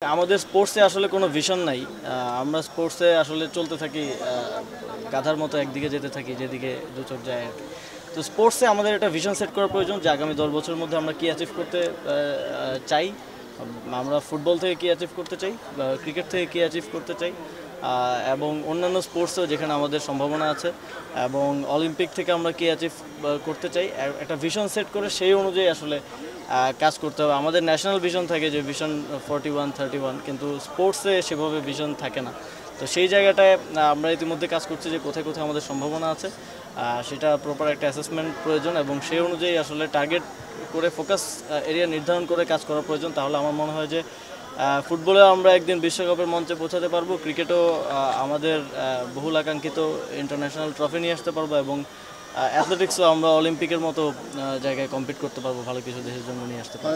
আমাদের স্পোর্টসে আসলে কোনো ভিশন নাই। আমরা স্পোর্টসে আসলে চলতে থাকি গাধার মতো একদিকে যেতে থাকি যেদিকে দু চোখ যায় আর কি। তো স্পোর্টসে আমাদের একটা ভিশন সেট করা প্রয়োজন যে আগামী 10 বছরের মধ্যে আমরা কী অ্যাচিভ করতে চাই। আমরা ফুটবল থেকে কী অ্যাচিভ করতে চাই, ক্রিকেট থেকে কী অ্যাচিভ করতে চাই, এবং অন্যান্য স্পোর্টসেও যেখানে আমাদের সম্ভাবনা আছে, এবং অলিম্পিক থেকে আমরা কী অ্যাচিভ করতে চাই। একটা ভিশন সেট করে সেই অনুযায়ী আসলে কাজ করতে হবে। আমাদের ন্যাশনাল ভিশন থাকে যে ভিশন 41-31, কিন্তু স্পোর্টসে সেভাবে ভিশন থাকে না। তো সেই জায়গাটায় আমরা ইতিমধ্যে কাজ করছি যে কোথায় কোথায় আমাদের সম্ভাবনা আছে, সেটা প্রপার একটা অ্যাসেসমেন্ট প্রয়োজন এবং সেই অনুযায়ী আসলে টার্গেট করে ফোকাস এরিয়া নির্ধারণ করে কাজ করা প্রয়োজন। তাহলে আমার মনে হয় যে ফুটবলে আমরা একদিন বিশ্বকাপের মঞ্চে পৌঁছাতে পারবো, ক্রিকেটও আমাদের বহুল আকাঙ্ক্ষিত ইন্টারন্যাশনাল ট্রফি নিয়ে আসতে পারবো, এবং অ্যাথলেটিক্সও আমরা অলিম্পিকের মতো জায়গায় কম্পিট করতে পারবো, ভালো কিছু দেশের জন্য নিয়ে আসতে পারবো।